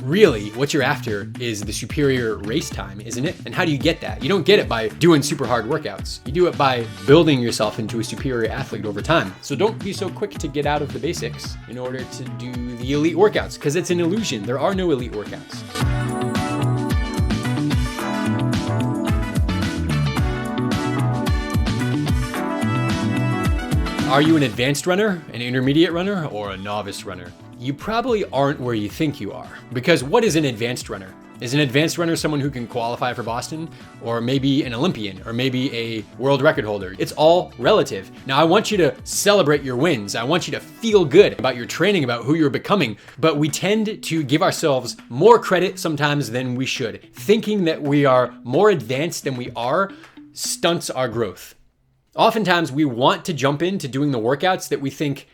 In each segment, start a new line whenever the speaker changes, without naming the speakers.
Really, what you're after is the superior race time, isn't it? And how do you get that? You don't get it by doing super hard workouts. You do it by building yourself into a superior athlete over time. So don't be so quick to get out of the basics in order to do the elite workouts, because it's an illusion. There are no elite workouts. Are you an advanced runner, an intermediate runner, or a novice runner? You probably aren't where you think you are. Because what is an advanced runner? Is an advanced runner someone who can qualify for Boston? Or maybe an Olympian? Or maybe a world record holder? It's all relative. Now I want you to celebrate your wins. I want you to feel good about your training, about who you're becoming. But we tend to give ourselves more credit sometimes than we should. Thinking that we are more advanced than we are stunts our growth. Oftentimes we want to jump into doing the workouts that we think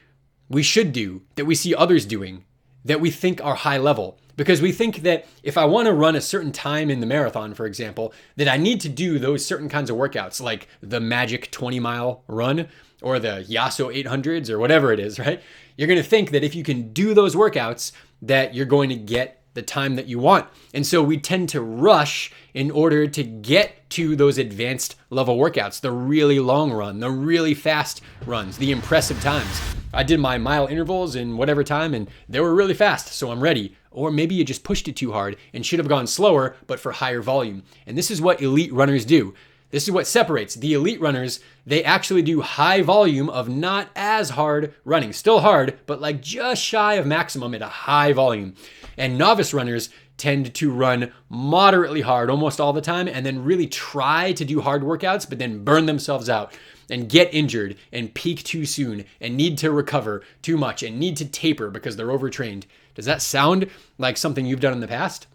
we should do, that we see others doing, that we think are high level. Because we think that if I want to run a certain time in the marathon, for example, that I need to do those certain kinds of workouts, like the magic 20-mile run or the Yasso 800s or whatever it is, right? You're going to think that if you can do those workouts, that you're going to get the time that you want. And so we tend to rush in order to get to those advanced level workouts, the really long run, the really fast runs, the impressive times. I did my mile intervals in whatever time and they were really fast, so I'm ready. Or maybe you just pushed it too hard and should have gone slower, but for higher volume. And this is what elite runners do. This is what separates the elite runners. They actually do high volume of not as hard running. Still hard, but like just shy of maximum at a high volume. And novice runners tend to run moderately hard almost all the time and then really try to do hard workouts, but then burn themselves out and get injured and peak too soon and need to recover too much and need to taper because they're overtrained. Does that sound like something you've done in the past?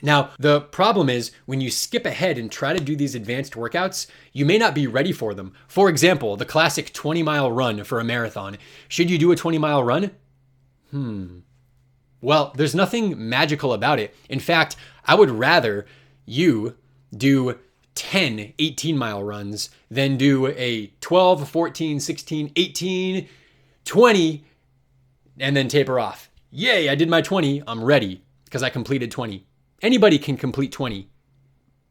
Now, the problem is when you skip ahead and try to do these advanced workouts, you may not be ready for them. For example, the classic 20-mile run for a marathon. Should you do a 20-mile run? Well, there's nothing magical about it. In fact, I would rather you do 10 18-mile runs than do a 12, 14, 16, 18, 20, and then taper off. Yay, I did my 20. I'm ready because I completed 20. Anybody can complete 20.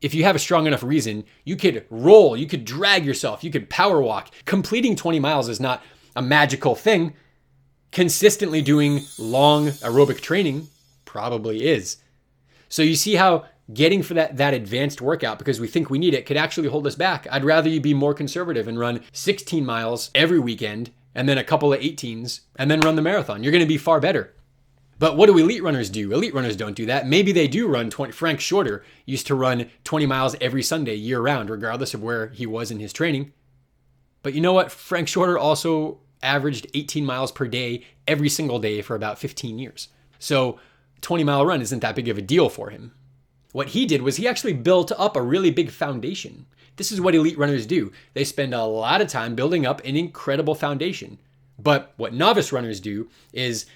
If you have a strong enough reason, you could roll, you could drag yourself, you could power walk. Completing 20 miles is not a magical thing. Consistently doing long aerobic training probably is. So you see how getting for that advanced workout because we think we need it could actually hold us back. I'd rather you be more conservative and run 16 miles every weekend and then a couple of 18s and then run the marathon. You're going to be far better. But what do elite runners do? Elite runners don't do that. Maybe they do run 20. Frank Shorter used to run 20 miles every Sunday year round, regardless of where he was in his training. But you know what? Frank Shorter also averaged 18 miles per day every single day for about 15 years. So 20-mile run isn't that big of a deal for him. What he did was he actually built up a really big foundation. This is what elite runners do. They spend a lot of time building up an incredible foundation. But what novice runners do is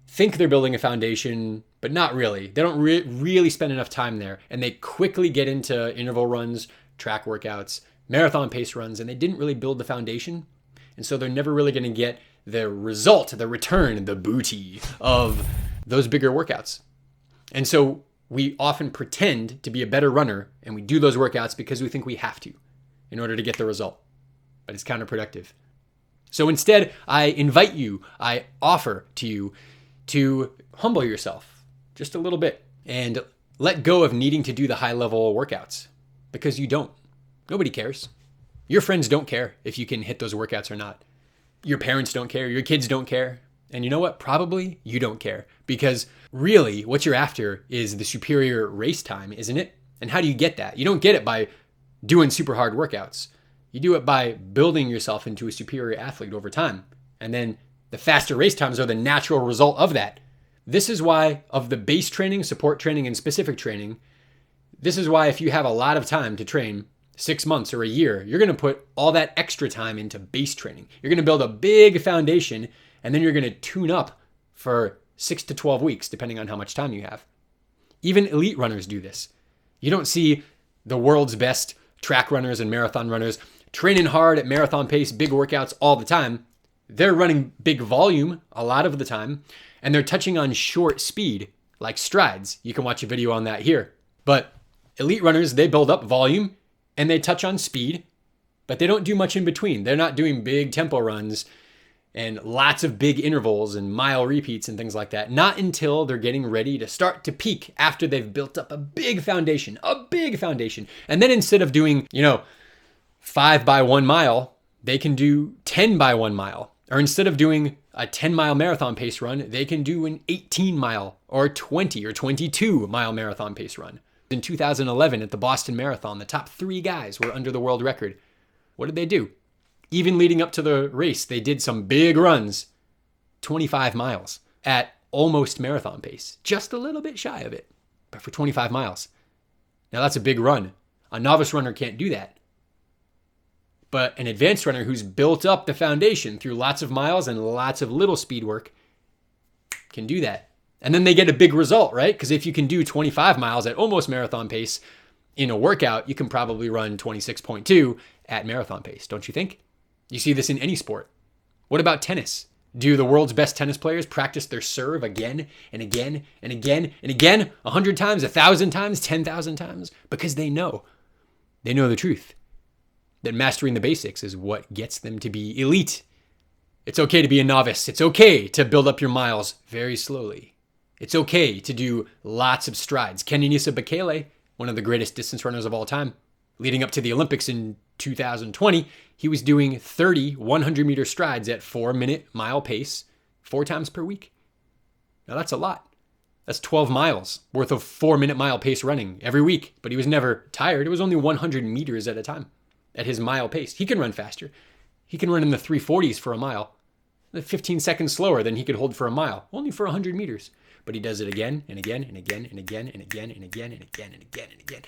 think they're building a foundation, but not really. They don't really spend enough time there. And they quickly get into interval runs, track workouts, marathon pace runs, and they didn't really build the foundation. And so they're never really going to get the result, the return, the booty of those bigger workouts. And so we often pretend to be a better runner and we do those workouts because we think we have to in order to get the result. But it's counterproductive. So instead, I invite you, I offer to you to humble yourself just a little bit and let go of needing to do the high level workouts because you don't. Nobody cares. Your friends don't care if you can hit those workouts or not. Your parents don't care. Your kids don't care. And you know what? Probably you don't care because really what you're after is the superior race time, isn't it? And how do you get that? You don't get it by doing super hard workouts. You do it by building yourself into a superior athlete over time. And then the faster race times are the natural result of that. This is why of the base training, support training, and specific training, this is why if you have a lot of time to train, 6 months or a year, you're going to put all that extra time into base training. You're going to build a big foundation and then you're going to tune up for 6 to 12 weeks, depending on how much time you have. Even elite runners do this. You don't see the world's best track runners and marathon runners training hard at marathon pace, big workouts all the time. They're running big volume a lot of the time, and they're touching on short speed, like strides. You can watch a video on that here. But elite runners, they build up volume and they touch on speed, but they don't do much in between. They're not doing big tempo runs and lots of big intervals and mile repeats and things like that. Not until they're getting ready to start to peak after they've built up a big foundation. And then instead of doing, 5 by 1 mile, they can do 10 by 1 mile. Or instead of doing a 10-mile marathon pace run, they can do an 18-mile or 20 or 22-mile marathon pace run. In 2011 at the Boston Marathon, the top 3 guys were under the world record. What did they do? Even leading up to the race, they did some big runs, 25 miles at almost marathon pace, just a little bit shy of it, but for 25 miles. Now that's a big run. A novice runner can't do that. But an advanced runner who's built up the foundation through lots of miles and lots of little speed work can do that. And then they get a big result, right? Because if you can do 25 miles at almost marathon pace in a workout, you can probably run 26.2 at marathon pace, don't you think? You see this in any sport. What about tennis? Do the world's best tennis players practice their serve again and again and again and again, 100 times, 1,000 times, 10,000 times? Because they know the truth. That mastering the basics is what gets them to be elite. It's okay to be a novice. It's okay to build up your miles very slowly. It's okay to do lots of strides. Kenenisa Bekele, one of the greatest distance runners of all time, leading up to the Olympics in 2020, he was doing 30 100-meter strides at 4-minute mile pace 4 times per week. Now that's a lot. That's 12 miles worth of 4-minute mile pace running every week, but he was never tired. It was only 100 meters at a time. At his mile pace. He can run faster. He can run in the 340s for a mile. 15 seconds slower than he could hold for a mile, only for 100 meters. But he does it again and again and again and again and again and again and again and again and again.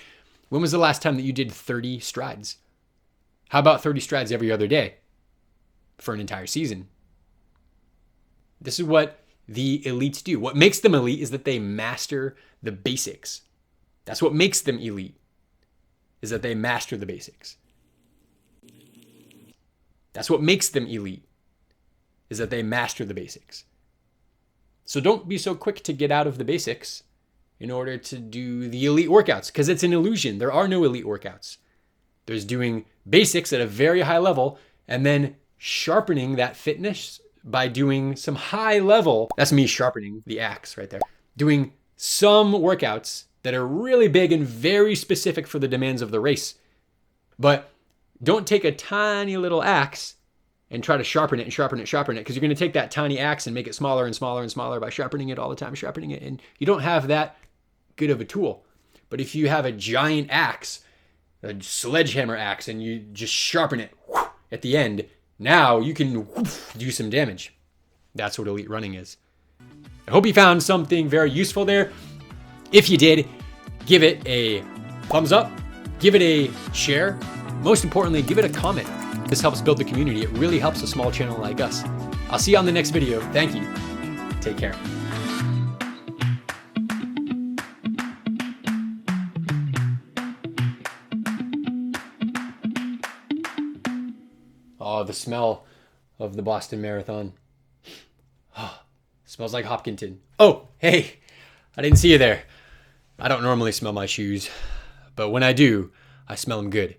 When was the last time that you did 30 strides? How about 30 strides every other day for an entire season? This is what the elites do. What makes them elite is that they master the basics. That's what makes them elite, is that they master the basics. That's what makes them elite, is that they master the basics. So don't be so quick to get out of the basics in order to do the elite workouts, because it's an illusion. There are no elite workouts. There's doing basics at a very high level and then sharpening that fitness by doing some high level. That's me sharpening the axe right there. Doing some workouts that are really big and very specific for the demands of the race. But don't take a tiny little axe and try to sharpen it, because you're going to take that tiny axe and make it smaller and smaller and smaller by sharpening it all the time, and you don't have that good of a tool. But if you have a giant axe, a sledgehammer axe, and you just sharpen it at the end, now you can do some damage. That's what elite running is. I hope you found something very useful there. If you did, give it a thumbs up, give it a share. Most importantly, give it a comment. This helps build the community. It really helps a small channel like us. I'll see you on the next video. Thank you. Take care. Oh, the smell of the Boston Marathon. Oh, smells like Hopkinton. Oh, hey, I didn't see you there. I don't normally smell my shoes, but when I do, I smell them good.